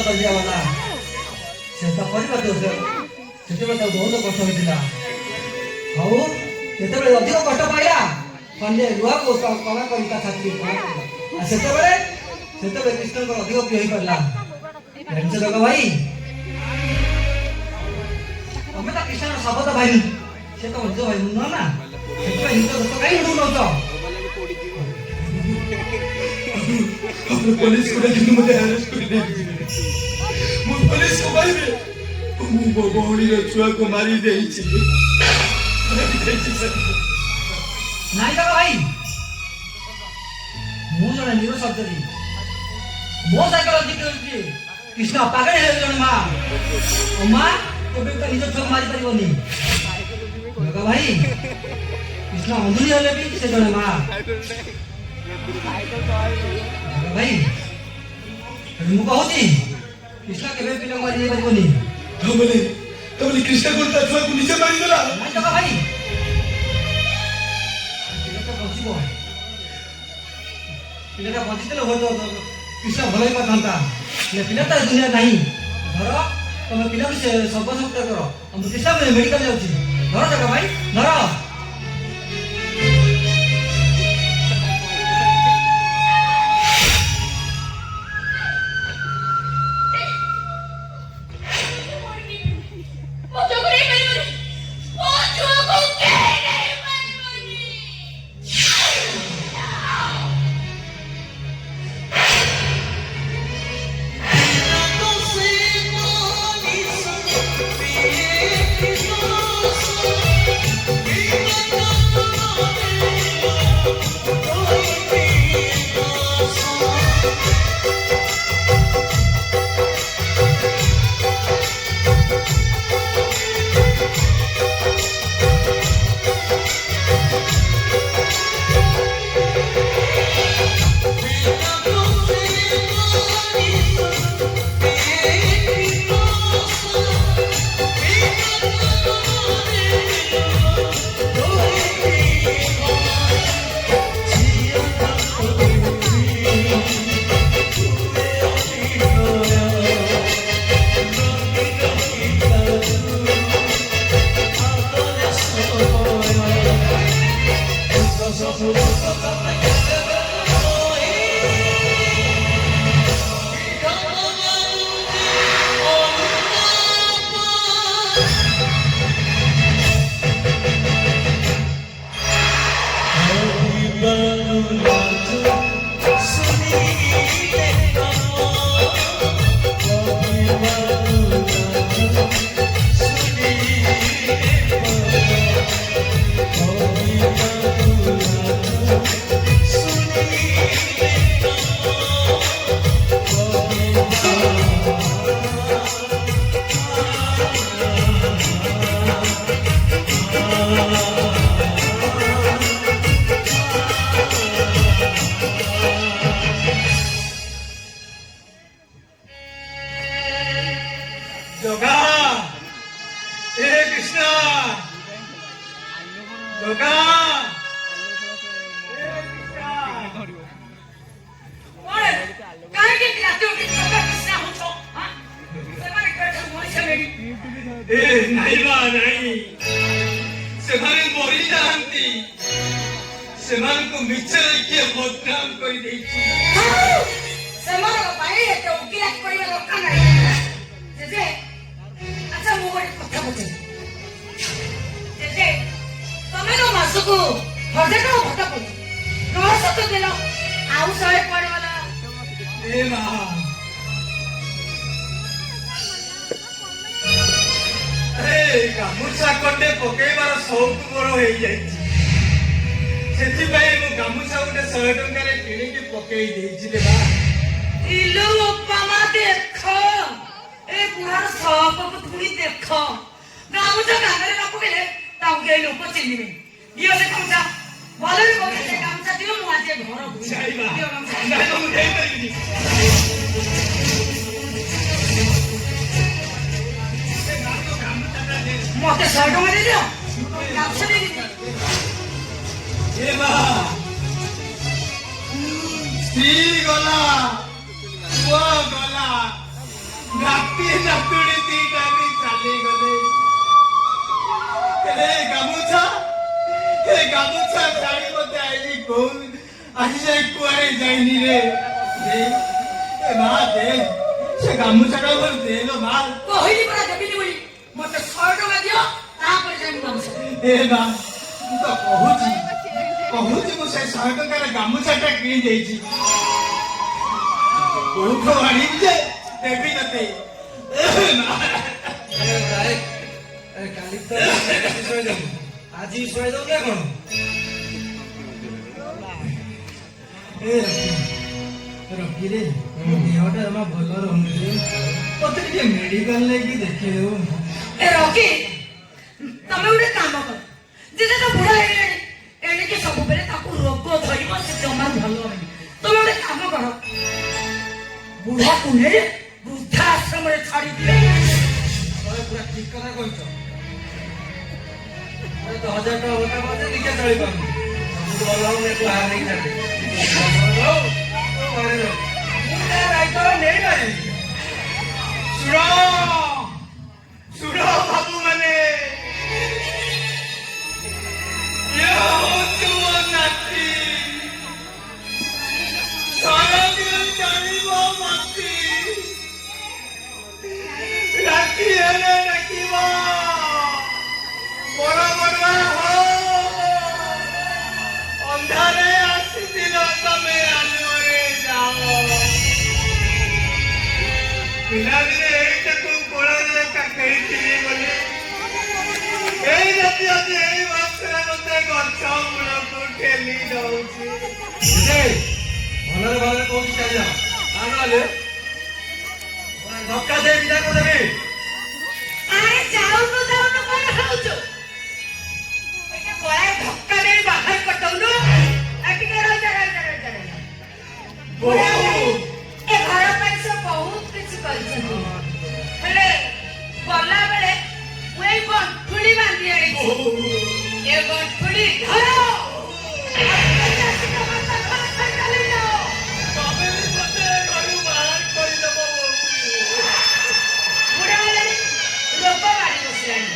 कर दिया वाला से तो परिवार दोष सेते बेटा बहुत कष्ट होइतिला हाउ सेते बेले अधिक कष्ट पाइला खंडे लुहा को कला करी का छाती आ सेते बेले कृष्ण को अधिक प्रिय होई पड़ला जानछ लगा भाई हमें तो कृष्ण शब्द भाई से तो निज भाई नुन ना सेते निज दोस्त काई नुन न पुलिस को लेकिन मुझे अरेस्ट कर दे मु पुलिस को भाई मु बोड़ी रे छुआ को मारी देई छी नहीं का भाई मु जने न्यूरो सर्जरी मो साइकोलॉजी के कृष्ण पागल है जने मां ओ मां तबे तो निज छुआ मारी परिबोनी लगा भाई कृष्ण अंधुली हले भी से जने मां भाई मु कहूची कृष्ण केबे पिला मारी परिबोनी तबले कृष्ण को छुआ को नीचे मारी देला नहीं तो भाई पिला बचितले हो तो कृष्ण भलै पथांता ये पिला तो दुनिया नहीं धर तुम पिला को सब सब करो हम कृष्ण मेडिकल जाउची धर जगह भाई धर गामुछा कंडे पकेबार शौक मोर हो जाई सेति भाई मु गामुछा उठे 100 टंका रे किनि के पकेई देछि देबा इलो ओपामा देखो ए बुहार सब पुथुड़ी देखो गामुछा कागरे न पकेले ताऊ के लोक चिन्हिबे दियो से गामुछा भले पकेले गामुछा दियो मु आज घर बुझाइबा दियो गामुछा ना तो मु देई परिबी मते 100 टका दे दियो गामुछा दे दियो ए बा स्त्री गला वो गला ଗାମୁଛା ଶାଢ଼ୀ ମତେ ଆଇଲି କହୁନ ଆଜି ଯାଇ କୁଆଡ଼େ ଯାଇନି ରେ ଏ ମା ଦେ ସେ ଗାମୁଛାଟା ମୋର ଦେ ଲୋ ମା କହିଲି ପରା ଦେବିନି ବୋଲି ମତେ 100 ଟଙ୍କା ଦିଅ ତାପରେ ଯାଇ ଗାମୁଛା ଏ ମା ମୁଁ ତ କହୁଛି ମୁଁ ସେ 100 ଟଙ୍କାର ଗାମୁଛାଟା କିଣି ଦେଇଛି କୋଉଠୁ ଆଣିବି ଯେ ଦେବି ତତେ କାଲି ତ ଶୋଇଦେବୁ ଆଜି ଶୋଇଦେବୁ ନା କଣ ରଖିରେ ଦେହଟା ଜମା ଭଲ ରହୁନି ମତେ ଟିକେ ମେଡିକାଲ ନେଇକି ଦେଖେଇଦେବୁ ଏ ରକି ତମେ ଗୋଟେ କାମ କର ଯେତେ ତ ବୁଢା ହେଇଗଲାଣି ଏଣିକି ସବୁବେଳେ ତାକୁ ରୋଗ ଧରିବ ସେ ଜମା ଭଲ ହବନି ତମେ ଗୋଟେ କାମ କର ବୁଢାକୁ ନେଇ ବୃଦ୍ଧାଶ୍ରମରେ ଛାଡ଼ି ଦିଅ ପୁରା ଠିକ କଥା କହିଛ 1000 ଟଙ୍କା ଭତ୍ତା ପାଉଛେ ନିଜେ ଚଳିପାରୁନି ଭଲ ନେଇକି ଛାଡି ନେଇପାରିବି ଶୁଣ ବାବୁ ମାନେ ନାତି ଜାଣିବ ମାତି ରାତି ହେଲେ ଡାକିବ ବଡ ବଡୁଆ ଅନ୍ଧାରେ ଆସିଥିଲ ତମେ ଆଲୁଅରେ ଯାଅ ପିଲାଦିନେ ଏଇଟାକୁ କୋଳରେ କାଖେଇଥିଲି ବୋଲି ଏଇ ରାତି ଆଜି ଏଇ ମାସରେ ମତେ ଗଛ ମୂଳକୁ ଠେଲି ଦଉଛି ଭଲରେ ଭଲରେ କହୁଛି ଚାଲିଲ ନହେଲେ ଧକ୍କା ଦେଇ ବିଦା କରିଦେବି ଆରେ ଯାଉନୁ କଣ ହଉଛୁ ଏଟା ଗଳାଏ ଧକ୍କା ଦେଇ ବାହାର କରିଦଉନୁ ଟିକେ ରହିଯା ବୋଉ ଏ ଘର ପାଇଁ ସେ ବହୁତ କିଛି କରିଛନ୍ତି ହେଲେ ଗଲା ବେଳେ ମୁଁ ଏଇ ଗଣ୍ଠୁଳି ବାନ୍ଧି ଆଣିଛି ଏ ଗଣ୍ଠୁଳି ଧର ତମେ ବି ମତେ ଘରୁ ବାହାର କରିଦବ ବୁଢା ହେଲାଣି ରୋଗ ମାରି ବସିଲାଣି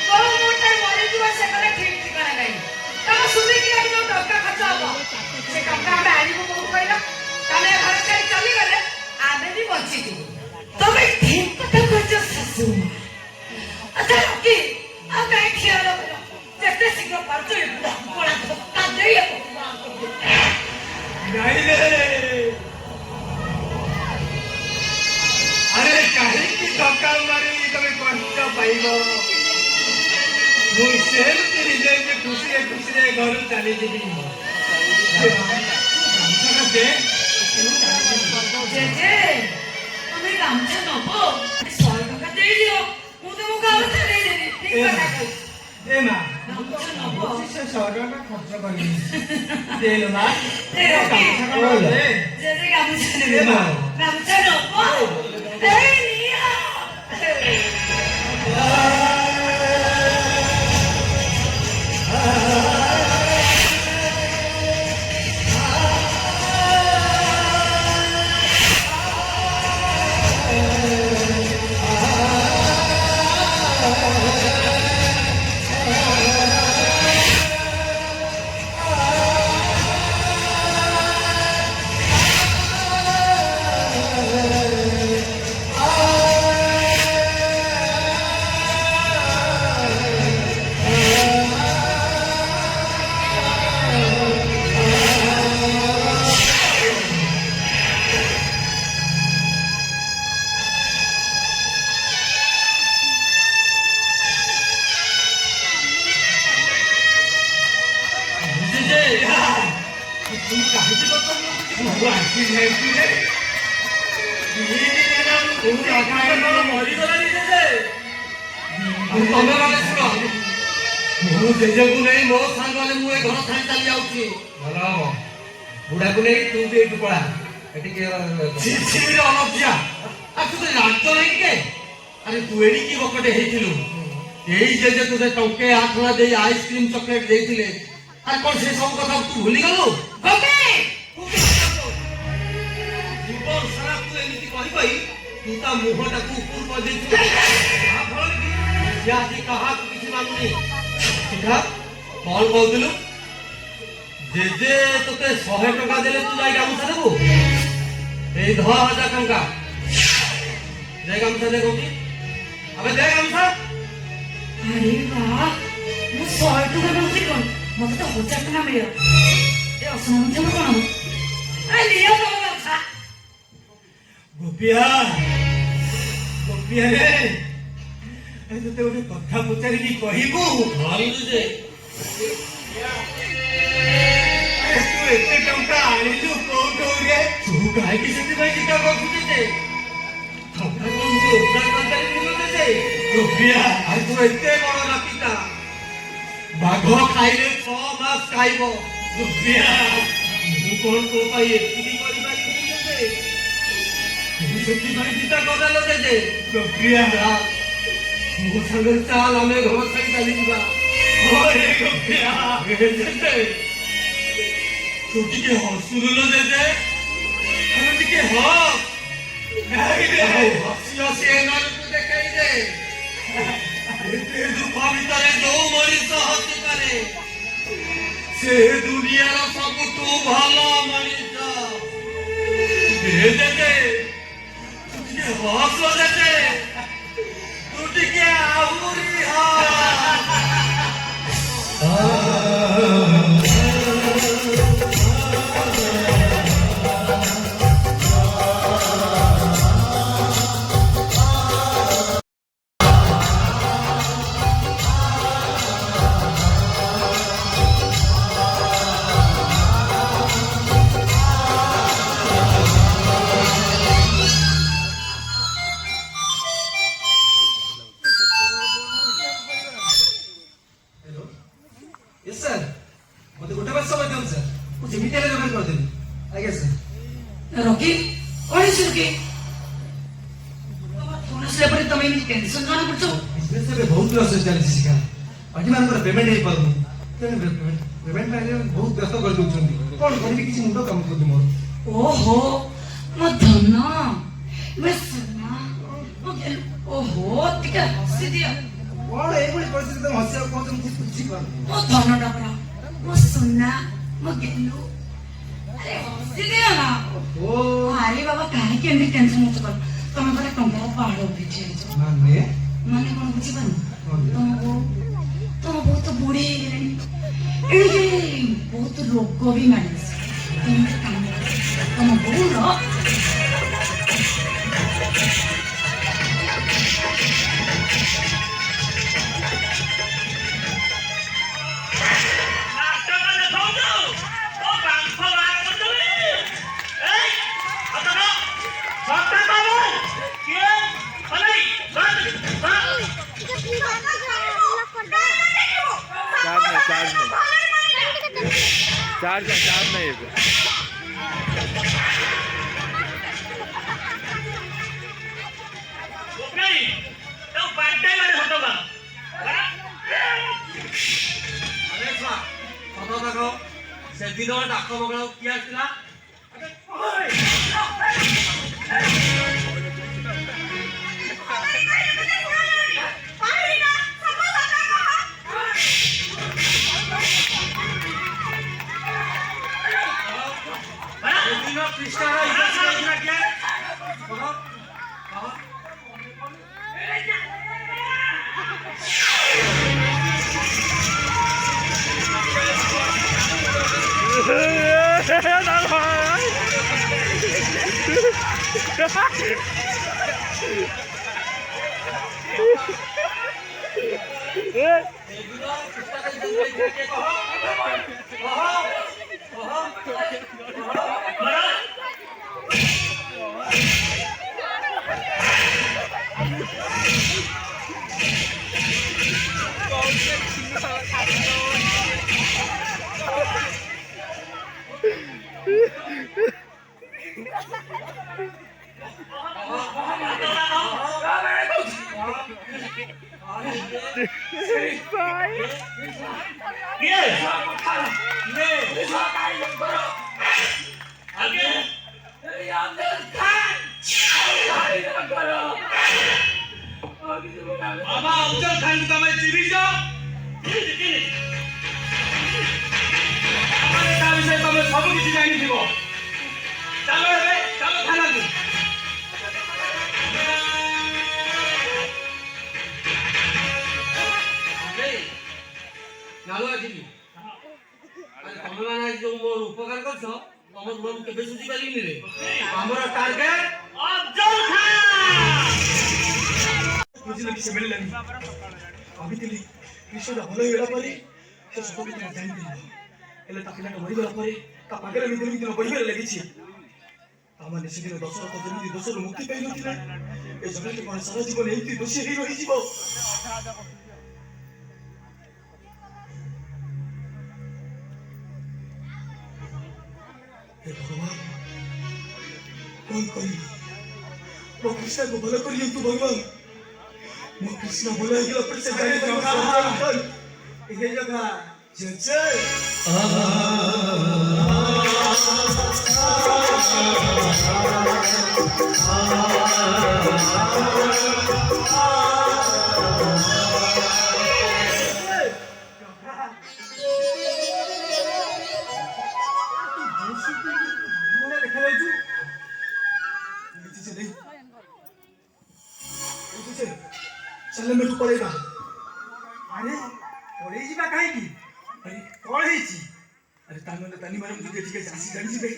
କୋଉ ମୁହୂର୍ତ୍ତରେ ମରିଯିବ ସେ କଥା ଠିକ ଠିକଣା ନାହିଁ ତମ ସୁଧିକି ଯୋଉ ଟଙ୍କା ଖର୍ଚ୍ଚ ହବ ସେ ଟଙ୍କା ଆମେ ଆଣିବୁ କୋଉଠୁ କହିଲ ତମେ ଘର ଛାଡି ଚାଲିଗଲେ ଆମେ ବି ବଞ୍ଚିଯିବୁ ତମେ ଠିକ କଥା କହିଛ ଶାଶୁ ଆଚ୍ଛା ରକି ଆଉ କାହିଁ ଖିଆଲ କର ଯେତେ ଶୀଘ୍ର ପାରୁଛ ଏ ବୁଢାକୁ କଳା ଧକ୍କା ଦେଇ ନାଇଁରେ ଆରେ କାହିଁକି ଧକ୍କା ମାରିକି ତମେ କଷ୍ଟ ପାଇବ ମୁଁ ସେମିତି ନିଜେ ଖୁସିରେ ଘରୁ ଚାଲିଯିବି ଜେଜେ ତମେ ଗାମୁଛା ନବ 100 ଟଙ୍କା ଦେଇଦିଅ ମୁଁ ତମକୁ ଗାମୁଛା ଦେଇଦେବି ଠିକ କଥା କହିଛ ଏ ମା ଗାମୁଛା ନବ ସେ 100 ଟଙ୍କା ଖର୍ଚ୍ଚ କରିବି ଦେଲ ମା ଜେଜେ ଗାମୁଛା ନେବେ ଗାମୁଛା ନବ ଏଇ ନିଅ ତମେ ମାନେ ଶୁଣ ମୁଁ ଜେଜେକୁ ନେଇ ମୋ ସାଙ୍ଗରେ ମୁଁ ଏ ଘର ଛାଡ଼ି ଚାଲି ଯାଉଛି ଭଲ ହବ ବୁଢାକୁ ନେଇ ତୁ ବି ଏଇଠୁ ପଳା ଏଠିକି ଅନବ୍ୟା ଆଉ ତୁ ରାଜ ନେଇ ଟିକେ ଆରେ ତୁ ଏଡ଼ିକି ବକଟେ ହେଇଥିଲୁ ଏଇ ଜେଜେ ତୁ ଟଙ୍କେ 8 ଟଙ୍କା ଦେଇ ଆଇସ୍କ୍ରିମ ଚକଲେଟ ଦେଇଥିଲେ ଆରେ କଣ ସେ ସବୁ କଥା ତୁ ଭୁଲିଗଲୁ ଜୀବନ ସାରା ତୁ ଏମିତି କହି ତୁ ତା ମୁହଁଟାକୁ ଉପରୁ କରିଦେଇଛୁ ଯାହାଫଳରେ କି ସେ ଆଜି କାହାକୁ କିଛି ମାନୁନି କଣ କହୁଥିଲୁ ଜେଜେ ତୋତେ 100 ଟଙ୍କା ଦେଲେ ତୁ ଯାଇ ଗାମୁଛା ଦେବୁ? ଏଇ 10,000 ଟଙ୍କା ଯାଇ ଗାମୁଛା ଦେ କହୁଛି। ଆବେ ଦେ ଗାମୁଛା। ଆରେ ବାଃ, ମୁଁ 100 ଟଙ୍କା ଦଉଛି କଣ, ମତେ ତ 1000 ଟଙ୍କା ମିଳିବ। ଏ ଅସମର୍ଥନ କଣ? ଆରେ ନିଅ ତମ କଥା। ଗୋପିଆ ଗୋପିଆ ରେ ତୋତେ ଗୋଟେ କଥା ପଚାରିକି କହିବୁ? ଧରିଲୁ ଯେ ତୁ ଏତେ ଟଙ୍କା ଆଣିଲୁ କୋଉଠୁ ରେ? ତୁ କାହିଁକି ସେଥିପାଇଁ ଚିନ୍ତା କରୁଛୁ ଯେ? ଟଙ୍କା କଣ ମୁଁ ରୋଜଗାର କରିପାରିବିନି ଯେ? ଗୋପିଆ ଆଉ ତୁ ଏତେ ବଡ ନାତିଟା, ବାଘ ଖାଇଲେ 6 ମାସ ଖାଇବ। ଗୋପିଆ ମୁଁ କଣ ତୋ ପାଇଁ ଏତିକି କରିପାରିବିନି ଯେ? ତୁ ସେଥିପାଇଁ ଚିନ୍ତା କରିଦେଲ ଯେ? ଗୋପିଆ ମୋ ସାଙ୍ଗରେ ଚାଲ, ଆମେ ଘର ଛାଡ଼ି ଚାଲିଯିବା। ଓରେ ଗୋପିଆ ଜେଜେ ତୁ ଟିକେ ହସୁଲୁ ଜେଜେ, ଆମେ ଟିକେ ହସ। ହସି ହସି ଏ ନଳକୁ ଦେଖେଇ ଦେ। ଏତେ ଦୁଃଖ ଭିତରେ ଯୋଉ ମଣିଷ ହସି ପାରେ ସେ ଦୁନିଆର ସବୁଠୁ ଭଲ ମଣିଷ। ଜେଜେ ତୁ ଟିକେ ହସ ଜେଜେ, ତୁ ଟିକେ ଆହୁରି ହସ। यस सर मते गोटे बार समय दियौ सर मु जेमिति हेले जोगाड़ कर देबी आज्ञा सर रॉकी, कौन है रॉकी? फोन से पर तमे टेंशन जाना पड़छो। बिजनेस रे बहुत लॉस चली सिका पार्टी मानकर पेमेंट हे पारु तेन पेमेंट पाइले बहुत व्यस्त कर दउछन्ती कोन करबी किछि मुंडो काम कर दे मोर ओहो, मो धन, मैं सुना, ओहो, टिके हसी दिया। कोन ए बड़ी परिस्थिति त हसिया को तुम कुछ कुछ कर मो धन डाबरा, मो सुना, मो गेलू। अरे हसी दिया ना। ओ अरे बाबा काहे के एंदी टेंशन मत कर। तमे परे टंका पहाड़ उठे माने माने कोन बुझी पानु? तुम बहुत बुढ़ी हो गई। एणिके बहुत रोग भी मानिस। तुम काम तुम बोल चार्ज नहीं है। से दिन डाक बगला किए आसला बाबा अफजल खान તમે જીવી જાઓ ବାବୁ କେବେ ସୁଝି ପାରିବିନି ରେ। ଆମର ଟାର୍ଗେଟ ଅଫଜଲ ଖାଁ। ବୁଝିଲେ କିଛି ମିଳିଲାନି। ଭାବିଥିଲି ବିଶ୍ୱଟା ଭଲ ହେଇଗଲା ପରେ ସେ ସବୁ କିଛି ଜାଣିପାରିବ, ହେଲେ ତା ପିଲାଟା ମରିଗଲା ପରେ ତା ପାଖରେ ବି ଦିନ ବଢିବାରେ ଲାଗିଛି। ତାମାନେ ସେଦିନ ଦଶରଥ ଯେମିତି ଦୋଷରୁ ମୁକ୍ତି ପାଇନଥିଲେ, ଏ ଜଗତ କଣ ସାରା ଜୀବନ ଏମିତି ଦୋଷୀ ହେଇ ରହିଯିବ? हे भगवान, कौन करी वो कृष्णा को भला करिए तू भगवान। वो कृष्णा भला है पर से जाने जगह ये जगह जय चल मैं तू पड़ेगा। अरे पड़े जीवा काहे की? अरे कौन है जी? अरे तानो ने तानी मारे मुझे ठीक है जासी जानी जी बे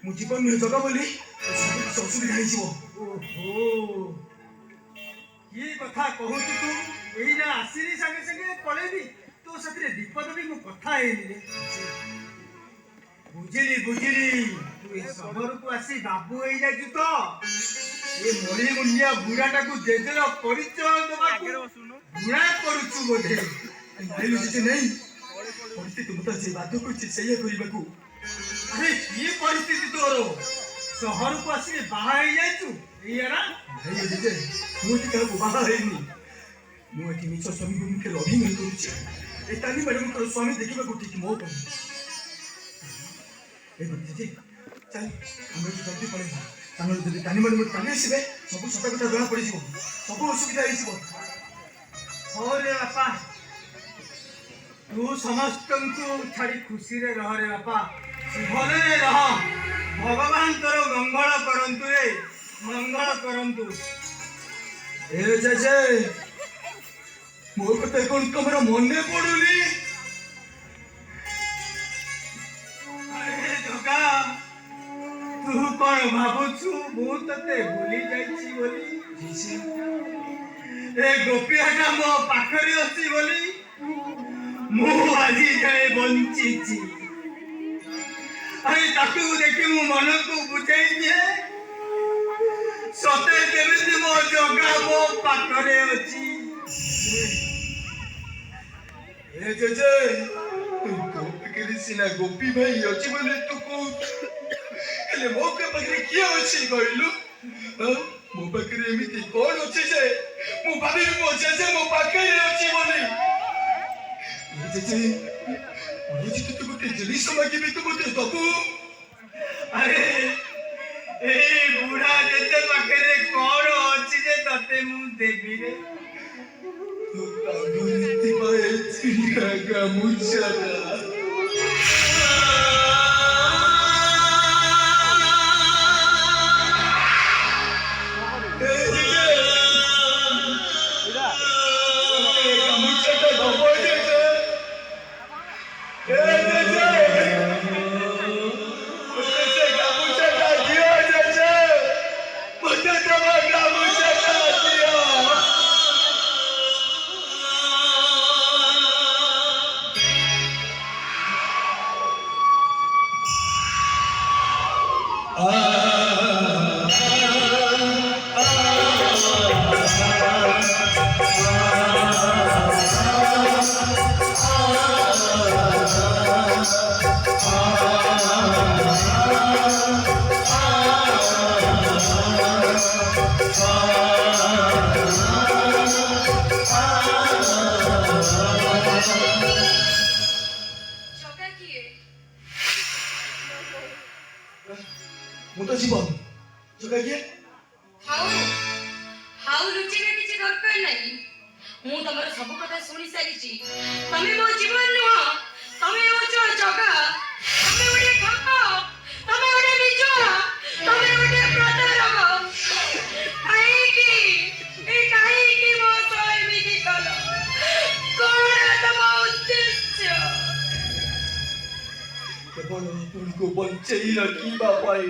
मु जीवन में जगह बोली सब असुविधा है जीवो। ओहो ये कथा कहू तू एही ना आसीनी संगे संगे पळेबी तो सतरे विपद भी मु कथा हेनी रे। बुझिली बुझिली तू ए शहर को आसी बाबू होई जाजु तो ये मरी मुंडिया बुढ़ाटा को जेजेर परिचय देबाकू बुढ़ा करूछु बोधे माइलु जे नहीं परिस्थिति मत जे बाध्य करछि सेया करिबाकू। अरे की परिस्थिति तोरो शहर को आसी बाहा होई जाइछु एया ना नहीं जे मु ती का बाहा हेनी मु एठी मिछ स्वामी को मुखे अभिनय करूछि ए तानी मैडम को स्वामी देखिबाकू ठीक मो पर ए बच्चे चल हम जल्दी पड़ेगा तानो जल्दी तानी मैडम तानी आसीबे सब सता कथा जଣା पड़ी जीवो सब असुविधा होई जीवो। हो रे बापा तू समस्त को छाड़ी खुशी रे रह रे बापा जीवन रे रह भगवान तोर मंगल करंतु रे मंगल करंतु। ए जजे मो कते कोन तमरा मने पडुली अरे जगा तू कौन भावुछु मु तते भूली जाइछि बोली ए गोपियाटा मो पाखरे अछि बोली मु आजी जाए बंचिछि। अरे ताकू देखि मु मन को बुझाई दिए सते जेमिति मो जगा मो पाखरे अछि। ए जे तू पाखरे सिना गोपी भाई अछि बोले तू को हेले मो के पाखरे किया अछि कहलु मो पाखरे एमिति कोन अछि जे मु भाबी मो जे मो पाखरे अछि बोली जे मुझे तो गोटे जिनिस मागिबे तो गोटे दबु। अरे ए बुढ़ा जेते पाखरे कोन अछि जे तते मु देबी रे तू कागुनीति पाए चिड़ा गामुछाटा मुता जीवन जगा ये हाउ हाउ लुचिबे किछि दरकार नाही मु तमर सब कथा सुनि सारिछि तमे मो जीवन नुह तमे होचो जगा तमे ओडे खप तमे ओडे बिजो तमे ओडे प्रतारक काहे की मो सोय मिति कलो कोन तम उद्देश्य केवल तुमको को बंचई रखिबा पाई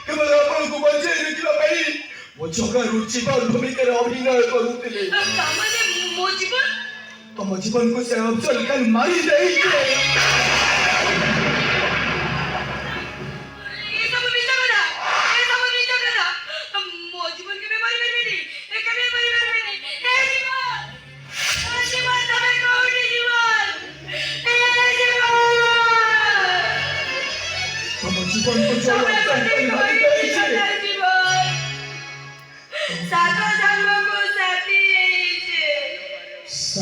केवल आपण को बंचई रखिबा पाई मो जगा रुचिबा भूमिका रे अभिनय करूतिले मो जीवन तम जीवन को से अफजल खान मारी देई जीवन को जो अफजल खान मारी देई सातो जन्म को साथी छे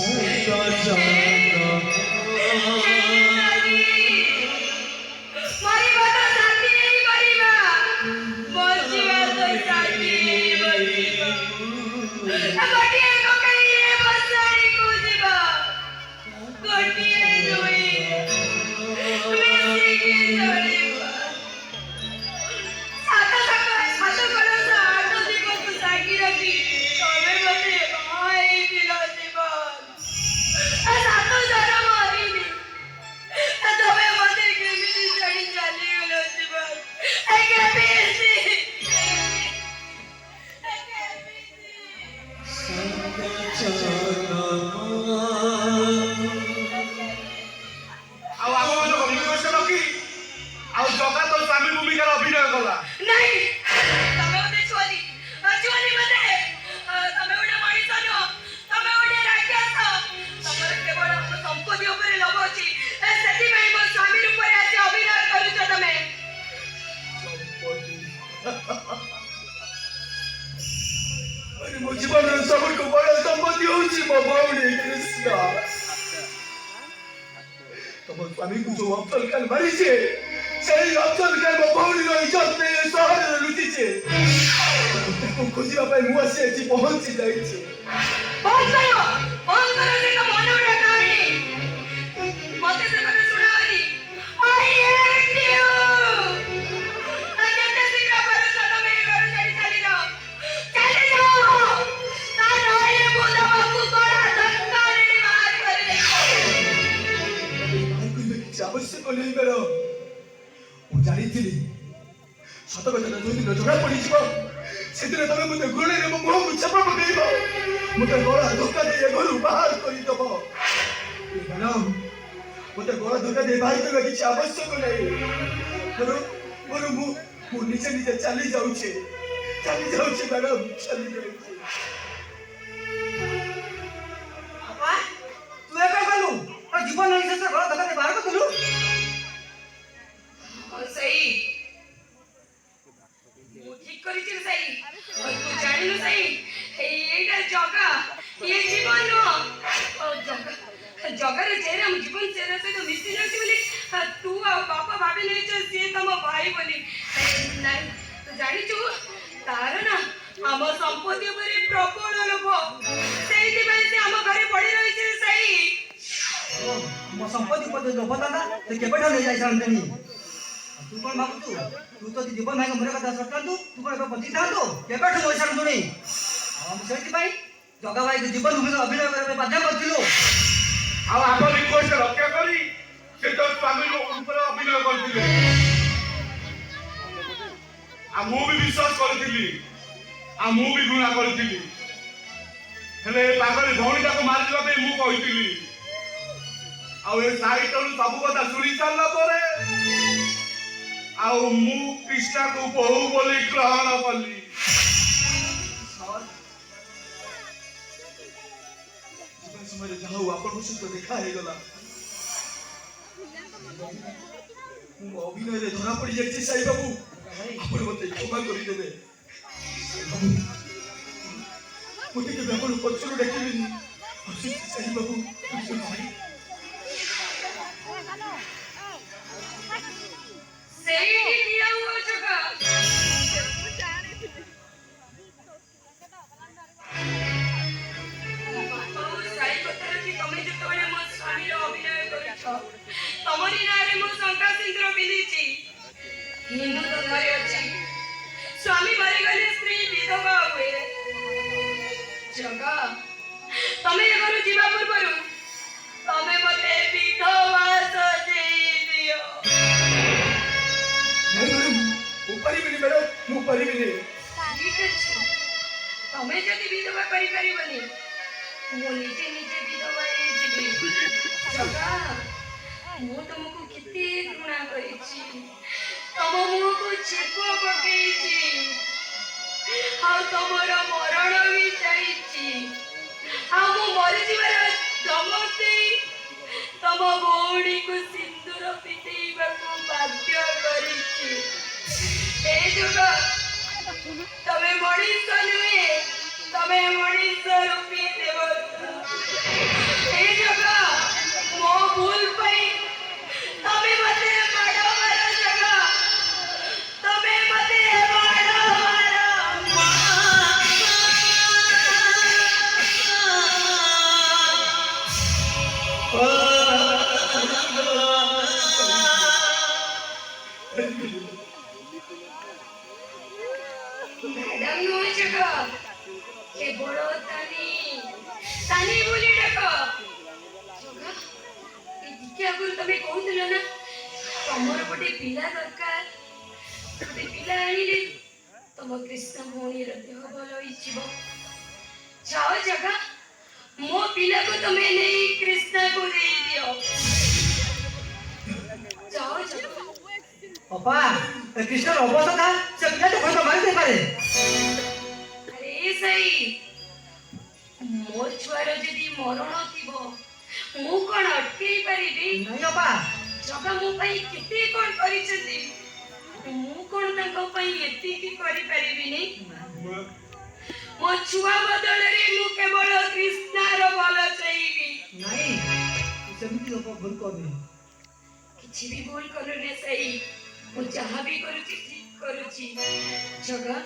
जीवन सबको बड़ा संपत्ति होची मो बावड़ी कृष्णा तम स्वामी को जो अफजल खान मारी छे सेई अफजल खान मो बावड़ी रो इज्जत ने शहर रे लुटी छे को खोजिबा पई मु आसी एची पहुंची जाई छे फोन करो से तो मन उड़ा कहानी मते से मते सुनावनी I hate you Ajanta Singh पर सदा में घर चली चली जाओ ना रोए बोला बाबू बड़ा धक्का रे मार करे आवश्यक नहीं करो मु जानी थी सत कथा जो दिन झगड़ा पड़ी जीव से दिन तमे मते गुणे रे मो मुह छपा पकेइबो मते गोड़ा धोखा दे घरु बाहर करी दबो मैडम मते गोड़ा धोखा दे बाहर करबा किछ आवश्यक नहीं मोर मु निजे निजे चली जाउछे मैडम चली जाउछे बाबा तू ए कलु और जीवन नहीं से गोड़ा धक्का दे बाहर को सही ठीक करिছিস सही तू जानिलु सही एटा जगा ये जीवन नो जगा रे जेरे हम जीवन सेरे से तो मिसी जाछि बोली तू आ बापा भाबी नै छ से तम भाई बोली नै तो जानिछु तार ना हम संपत्ति परे प्रबल लोभ सेही दिबे से हम घरे पड़ी रही छै सही मो संपत्ति पर लोभ दादा ते केबेठा ले जाई सानतेनी तू कोन भाबु तू तो जीवन भाई को मरे कथा सटकांतु तू कोन बंची थांतु केबेठा मोई सानतुनी हम सेठी भाई जगा भाई को जीवन भूमि अभिनय करे बाध्य करथिलु आ आप रिक्वेस्ट रक्षा करी से तो स्वामी को ऊपर अभिनय करथिले आ मु भी विश्वास करथिली आ मु भी गुणा करथिली हेले पागल भौणीटा को मार दिबा पे मु कहिथिली आ ए साइट नु सब कथा सुनी सारला परे आ मु कृष्णा को बहु बोली ग्रहण कली समय जाऊ आपण सहित देखा हे गला मु अभिनय रे धरा पड़ी जाई साई बाबू आपण मते क्षमा करि देबे मते के आपण पछरो देखिबिनी साई बाबू सही दिया हुआ जगह तमरी नारे मो शंका सिंदूर पिंधिची हिंदू धर्मरे अछि स्वामी मरि गले स्त्री विधवा हुए जगा तमे घर जीवा पूर्वरु तमे मते विधवा सजेई दियो ମୁଁ କରିବିନି। ଠିକ ଅଛି, ତମେ ଯଦି ବିଧବା କରିପାରିବନି ମୁଁ ନିଜେ ନିଜେ ବିଧବା ହେଇଯିବି। ଜଗା, ମୁଁ ତମକୁ କେତେ ଘୃଣା କରିଛି, ତମ ମୁହଁକୁ ଛେପ ପକେଇଛି, ଆଉ ତମର ମରଣ ବି ଚାହିଁଛି, ଆଉ ମୁଁ ମରିଯିବାର ଧମକ ଦେଇ ତମ ଭଉଣୀକୁ ସିନ୍ଦୁର ପିଟେଇବାକୁ ବାଧ୍ୟ କରିଛି। ଏ ଯୁଗ ତମେ ମଣିଷ ନୁହେଁ, ତମେ ମଣିଷ ରୂପୀ ଦେବତା। ଏ ଯୁଗ ମୋ ଭୁଲ ପାଇଁ ତମେ ମତେ ମାଡ଼ ମାର। ଜଗ, ତମେ ମତେ ମାଡ଼ ମାର। ମ୍ୟାଡାମ ନୁହେଁ ଜଗ, କେବଳ ତାନି ତାନି ବୋଲି ଡାକ। ଜଗ, ଏ ଟିକେ ଆଗରୁ ତମେ କହୁଥିଲ ନା ତମର ଗୋଟେ ପିଲା ଦରକାର, ଗୋଟେ ପିଲା ଆଣିଲେ ତମ କୃଷ୍ଣ ଭଉଣୀର ଦେହ ଭଲ ହେଇଯିବ। ଯାଅ ଜଗ, ମୋ ପିଲାକୁ ତମେ ନେଇ କୃଷ୍ଣକୁ ଦେଇଦିଅ। ଯାଅ ଜଗ। ଅପା, କୃଷ୍ଣର ଅବସ୍ଥା ସେ ପିଲାଟା ଘର ମାରି ଦେଇପାରେ। ଆରେ ସେଇ ମୋ ଛୁଆର ଯଦି ମରଣ ଥିବ ମୁଁ କଣ ଅଟକେଇ ପାରିବି? ନାଇଁ ଅପା, ଜଗା ମୋ ପାଇଁ କେତେ କଣ କରିଛନ୍ତି, ମୁଁ କଣ ତାଙ୍କ ପାଇଁ ଏତିକି କରିପାରିବିନି? ମୋ ଛୁଆ ବଦଳରେ ମୁଁ କେବଳ କୃଷ୍ଣର ଭଲ ଚାହିଁବି। ନାଇଁ ସେମିତି ଭୁଲ କରୁନି। କିଛି ବି ଭୁଲ କରୁନି ସେଇ, ମୁଁ ଯାହା ବି କରୁଛି ଠିକ କରୁଛି। ଜଗା,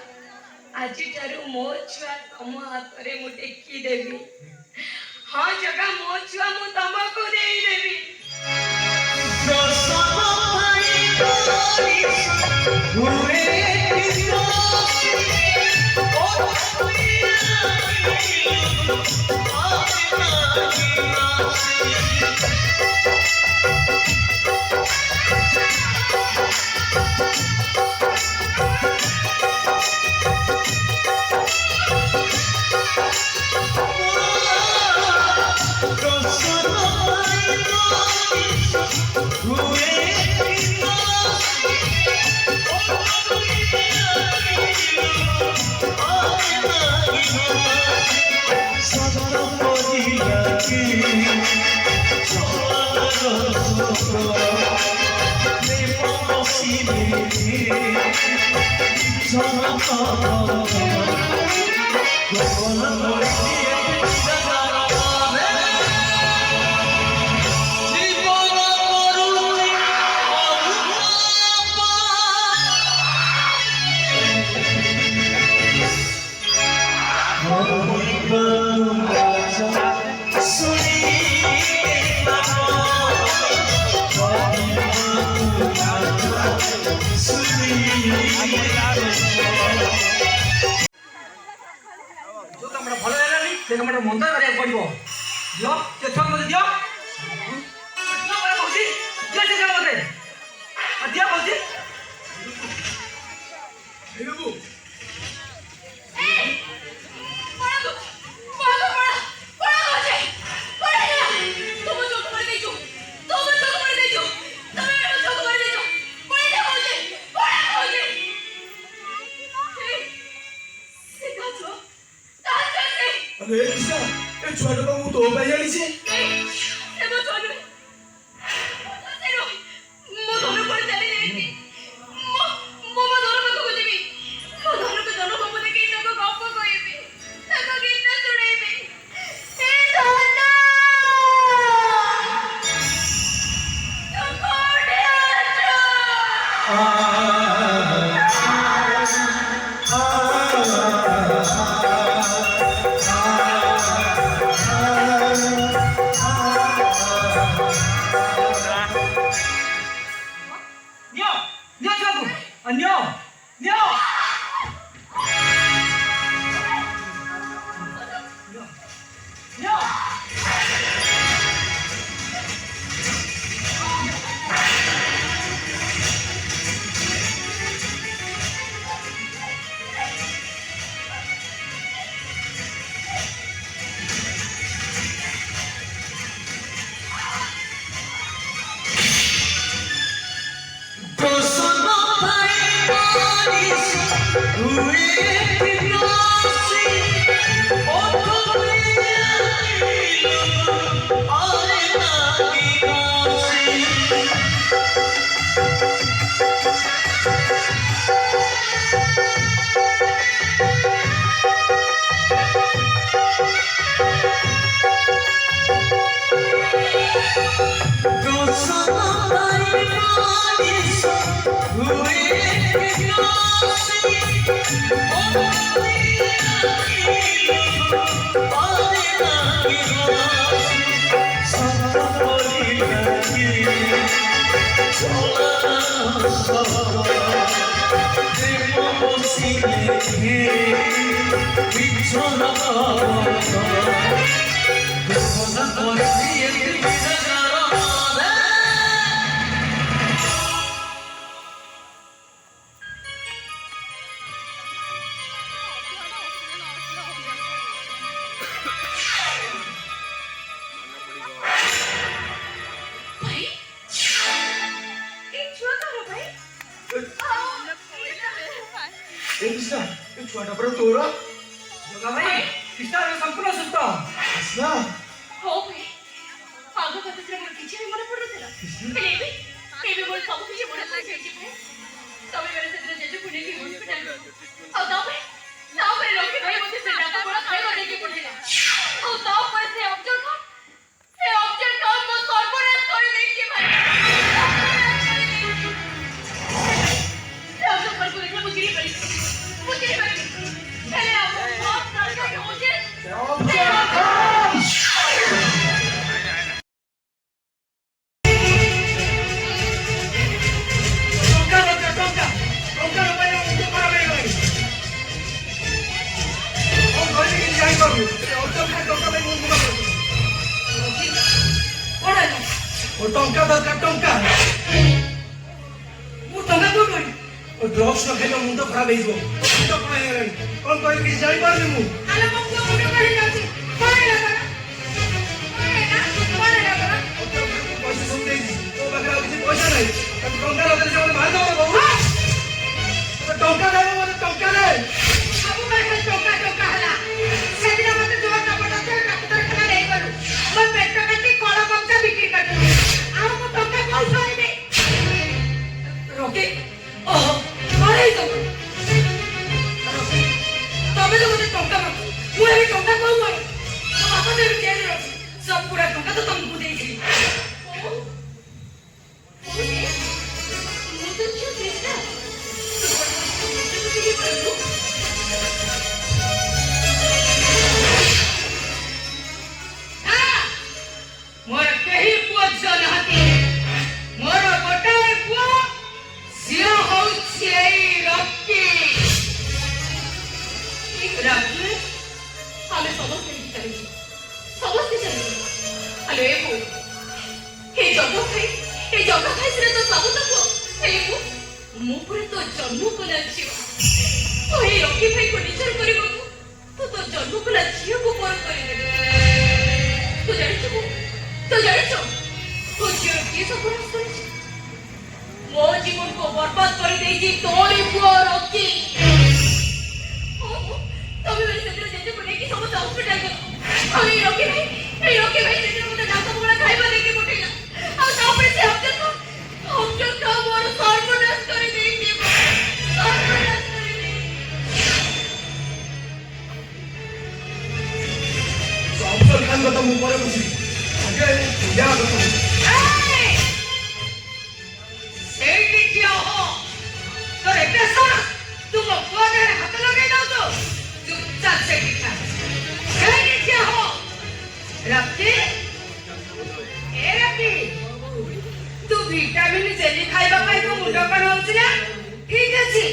ଆଜିଠାରୁ ମୋ ଛୁଆ ତମ ହାତରେ ମୁଁ ଟେକି ଦେବି। ହଁ ଜଗା, ମୋ ଛୁଆ ମୁଁ ତମକୁ ଦେଇଦେବି। ଯୋଉ କାମଟା ଭଲ ହେଲାନି ସେ କାମଟା ମନ୍ଦ କରିବାକୁ ପଡିବ। ଦିଅ ସେ ଛୁଆ ମତେ ଦିଅ। କହୁଛି ଦିଅ ସେ ଛୁଆ ମତେ ଦିଅ କହୁଛି। अरे कृष्णा, ये छुआटा तो मु तो पाई आनिछि। ଭାଇ ଏ ଛୁଆ କାହାର ଭାଇ? ଏ କୃଷ୍ଣା ଏ ଛୁଆଟା ପରା ତୋର ଜଗା ଭାଇ କୃଷ୍ଣ ସମ୍ପୂର୍ଣ୍ଣ ସୁସ୍ଥ। କୃଷ୍ଣା ହଉ ଭାଇ ଆଗ କଥା ଥିଲା ମୋର କିଛି ବି ମନେ ପଡୁନଥିଲା ହେଲେ ଏବେ ମୋର ସବୁ କିଛି ମନେ ପଡିଯାଇଛି ଭାଇ। ତମେ ବେଳେ ସେଦିନ ଜେଜେକୁ ନେଇକି ହସ୍ପିଟାଲ ଆଉ ତାପରେ ରଖି ଭାଇ ମୋତେ ସେ ଡାକ୍ତର ବଡ଼ ଖାଇବା ନେଇକି ପଠେଇଲା ଆଉ ତାପରେ ସେ ଅବଜର କର ମୋ ସର୍ବନାଶ କରିଦେଇଛି ଭାଇ। ସେ ଅବଜର କରକୁ ଦେଖିଲେ ମୁଁ ଚିରି ପାରିବି ହେଲେ ଆମ ବହୁତ ଦରକାର ହଉଛି କଣ ହେଲା? ଟଙ୍କା ଦରକାର ଟଙ୍କା ମୁଁ ଟଙ୍କା କୋଉଠୁ ଆଣିବି? ଡ୍ରଗ୍ସ ନ ଖାଇଲେ ମୁଣ୍ଡ ଖରାପ ହେଇଯିବ। ମୁଣ୍ଡ କଣ ହେଇଗଲାଣି କଣ କହିବି କିଛି ଜାଣିପାରୁନି ମୁଁ। ଆଲୋ ମୋ ପୁଅ ମୁଣ୍ଡ କଣ ହେଇଯାଉଛି? କଣ ହେଲା ତାର? କଣ ହେଲା ତାର? ପଇସା ସବୁ ଦେଇଛି ତୋ ପାଖରେ ଆଉ କିଛି ପଇସା ନାହିଁ ତାକୁ ଟଙ୍କା ନଦେଲେ ସେ ମୋତେ ମାରିଦେବ ବହୁ ଟଙ୍କା ଦେବ ମୋତେ ଟଙ୍କା ଦେ। ସବୁବେଳେ ଖାଲି ଟଙ୍କା ହେଲା। ସେଦିନ ମତେ ଜୋର ଜବରଦସ୍ତି ଡାକ୍ତରଖାନା ନେଇଗଲୁ। ମୋ ପେଟ କାଟି କଳ କଞ୍ଚା ବିକ୍ରି କରିଦେଲୁ। ଆଉ ମୁଁ ଟଙ୍କା କୋଉଠୁ ଆଣିବି? ରକି ଓହୋ କଣ ହେଇଛ? ତମେ ତ ମୋତେ ଟଙ୍କା ମାଗ ମୁଁ ଏବେ ଟଙ୍କା କୋଉଠୁ ଆଣିବି? ମୋ ବାପା ତ ଏବେ ଜେଲରେ ଅଛି। ସବୁ ଗୁଡ଼ା ଟଙ୍କା ତ ତମକୁ ଦେଇଥିଲି। ମୁଁ ତ ଝିଅ କୃଷ୍ଣା ମୋର କେହି ପୁଅ ଝିଅ ନାହାନ୍ତି। ମୋର ଗୋଟାଏ ପୁଅ ଝିଅ ହଉଛି ଏଇ ରକି। ଆମେ ସମସ୍ତେ ଏଠି ଚାଲିଛୁ ଆଲୋ ଏ ବୋଉ ଏ ଜଗା ଭାଇ ସିନା ତ ସବୁ ତ ପୁଅ ହେଲେ ମୁଁ ପୁରା ତୋ ଜନ୍ମ କଲା ଝିଅ। ତୁ ଏଇ ରକି ଭାଇକୁ ନିଜର କରିବାକୁ ତୁ ତୋ ଜନ୍ମ କଲା ଝିଅକୁ ପର କରିଦେଲୁ। ତୁ ଜାଣିଛୁ ତୋ ଝିଅର କିଏ ସର୍ବନାଶ କରିଛି? ମୋ ଜୀବନକୁ ବର୍ବାଦ କରିଦେଇଛି ତୋରି ପୁଅ ରକି। ତମେ ମାନେ ସେଦିନ ଜେଜେକୁ ନେଇକି ସମସ୍ତେ ହସ୍ପିଟାଲ ଗଲ ଆଉ ଏଇ ରକି ଭାଇ ସେଦିନ ମୋତେ ଡାକ୍ତର ବଡ଼ ଖାଇବା ଦେଇକି ପଠେଇଲା ଆଉ ତାପରେ ସେ ଅବଜର ମୋର ସର୍ବନାଶ କରିଦେଇଛି। ଅଫସର ଖାନ କଥା ମୁଁ ପରେ ବୁଝିବି ଆଗେ ଯାହା କଥା ସେଇଠି ଠିଆ ହ। ତୋର ଏତେ ସାହସ ତୁ ମୋ ପୁଅ ଦେହରେ ହାତ ଲଗେଇ ଦଉଛୁ? ଚୁପଚାପ ସେଇଠି ଠିଆ ହ। ରକି ତୁ ଭିଟାମିନ ଜେଲି ଖାଇବା ପାଇଁ ତୋ ମୁଣ୍ଡ କଣ ହଉଛି ନା? ଠିକ ଅଛି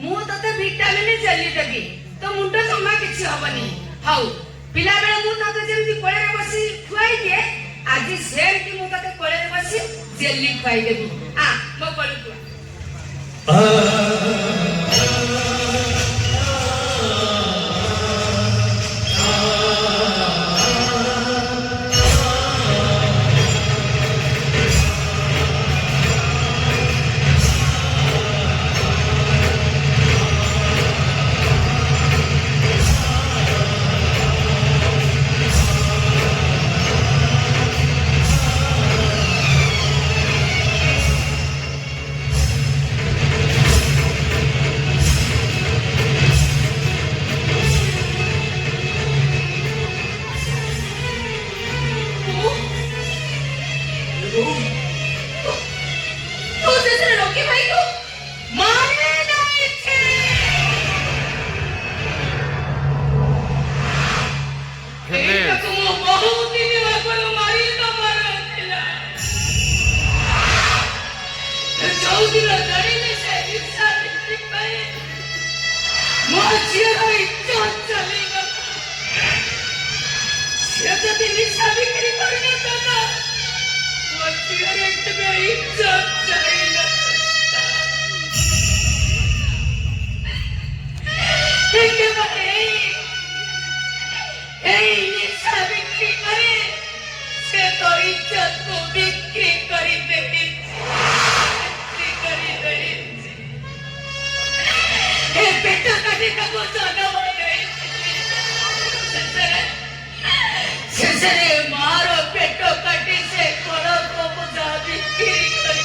ମୁଁ ତତେ ଭିଟାମିନ ଜେଲି ଦେବି ତୋ ମୁଣ୍ଡ ଜମା କିଛି ହବନି। ହଉ ପିଲାବେଳେ ମୁଁ ତତେ ଯେମିତି କୋଳରେ ବସି ଖୁଆଇ ଦିଏ ଆଜି ସେମିତି ମୁଁ ତତେ କୋଳରେ ବସି ଜେଲି ଖୁଆଇଦେବି। ମୋ କୋଳକୁ सिगरेट में इज्जत चाहिए निशा बिक्री करे से तो इज्जत को बिक्री करी देती पेट काटे का जाना शेषरे मार पेट काटी से कड़ को बुझा बिक्री करी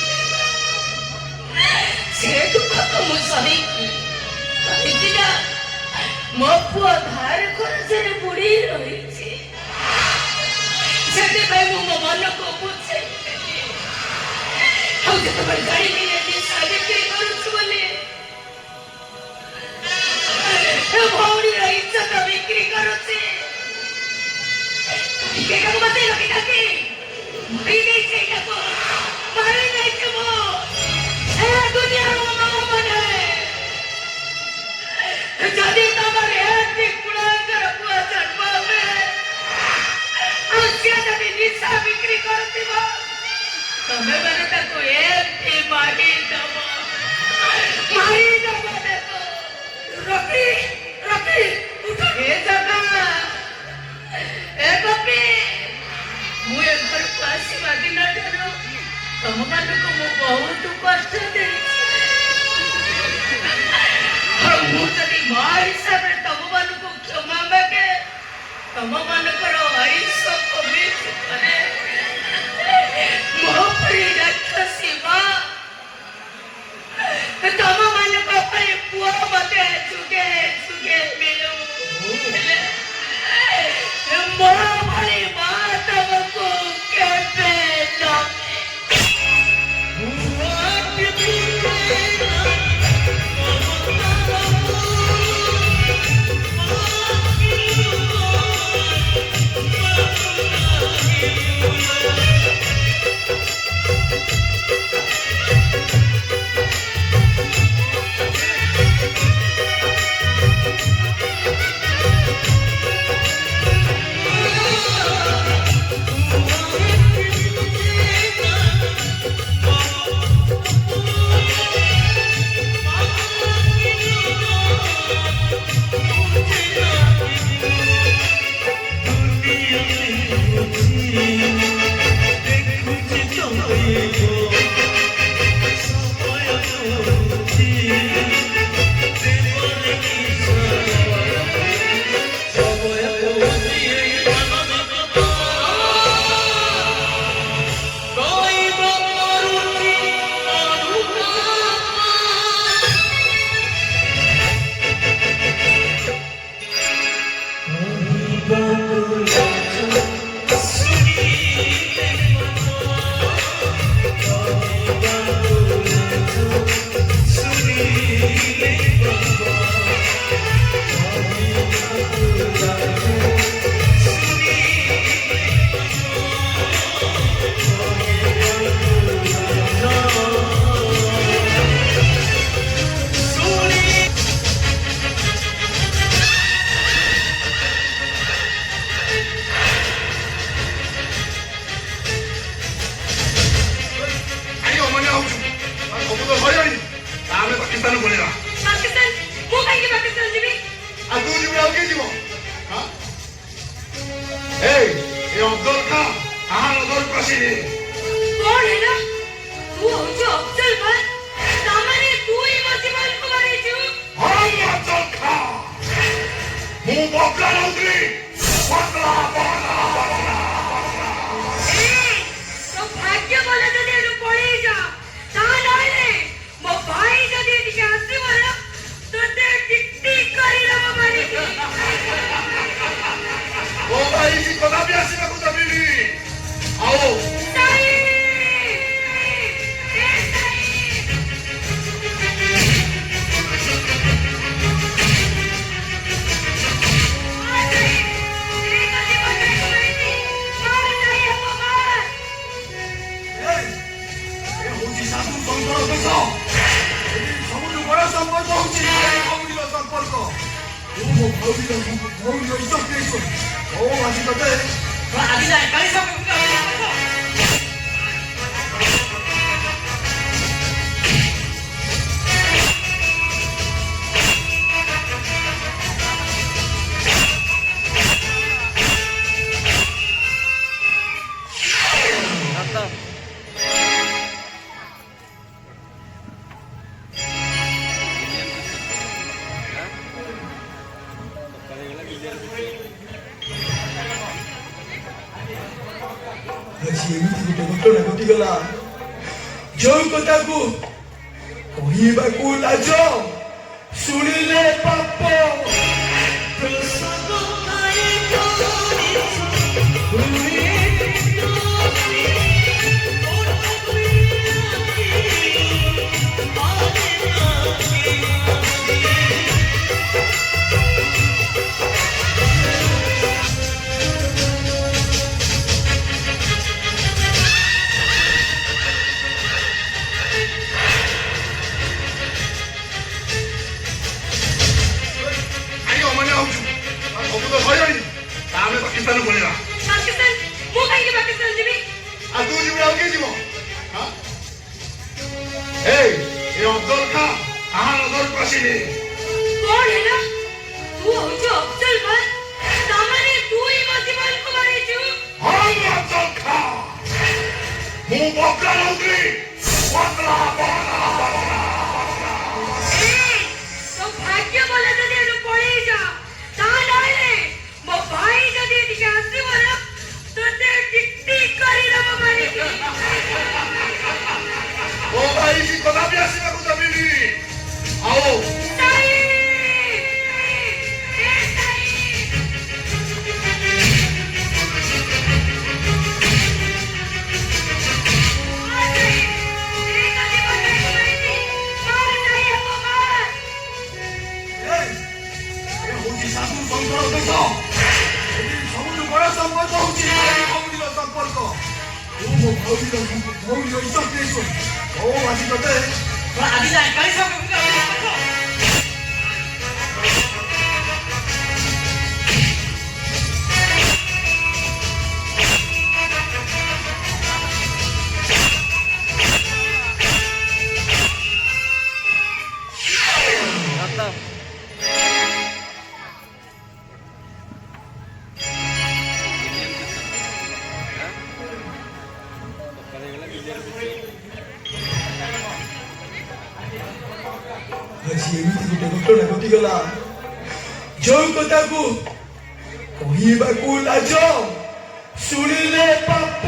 से दुख को मु सही कहीं ना मो पुआ धार खर्चरे बुड़ी रही मो मन को बुझे गाड़ी निशा बिक्री करुछु बोले भौरी इज्जत बिक्री करुचे बते लगे मरी नहीं चाहिए मारे नहीं दुनिया जदि तमर एति कुळंकर पुआ जन्म आसिया जदि निशा बिक्री करथिबो तमे माने ताको एति मारी दबो देखो रफी रफी उठ ए जगह ए बपी मुए घर को आसीबा दिन ठारो तम मानको मु बहुत कष्ट देछि मु जदि मां हिसाब रे तम मानको क्षमा मागे तम मानकर आयुष को बीच करे मो प्रिय राक्षसी मां तम मानको पर पुआ मते चुके चुके मिलू मो भली मां तमको केबे ଆଜି ଏମିତି ଗୋଟେ ଘଟଣା ଘଟିଗଲା ଯୋଉ କଥାକୁ କହିବାକୁ ଲାଜ ଶୁଣିଲେ ପାପ ପାକିସ୍ତାନ ପଳେଇବା ପାକିସ୍ତାନ ମୁଁ କାହିଁକି ପାକିସ୍ତାନ ଯିବି ଆଉ ତୁ ଯିବୁ ଆଉ କିଏ ଯିବ ଏଇ ଅଫଜଲ ଖାଁ କାହା ନଜରକୁ ଆସିନି କଣ ହେଲା ତୁ ହଉଛୁ ଅଫଜଲ ଖାଁ ତାମାନେ ତୁ ହିଁ ମୋ ଜୀବନକୁ ମାରିଛୁ ହଁ ମୁଁ ଅଫଜଲ ଖାଁ ମୁଁ ବକରା ରହୁଥିଲି ବକରା तो भाग्य बोले जदि एनु पळेई जा ताले मो भाई जदि एटिके आसी बोला तते टिकटी करी दब मारी ओ भाई की कदा भी आसीବାକୁ ଦେବିନି आओ ताई ए ସବୁଠୁ ବଡ଼ ସମ୍ପର୍କ ହଉଛି ଭଉଣୀର ସମ୍ପର୍କ ତୁ ମୋ ଭଉଣୀର ଇଜ୍ଜତ ଦେଇଛୁ ହଉ ଆଜି ତତେ ଆଜି ଯାଏ କାଲି ସବୁ ଆଜି ଏମିତି ଗୋଟେ ଘଟଣା ଘଟିଗଲା ଯୋଉ କଥାକୁ କହିବାକୁ ଲାଜ ଶୁଣିଲେ ପାପ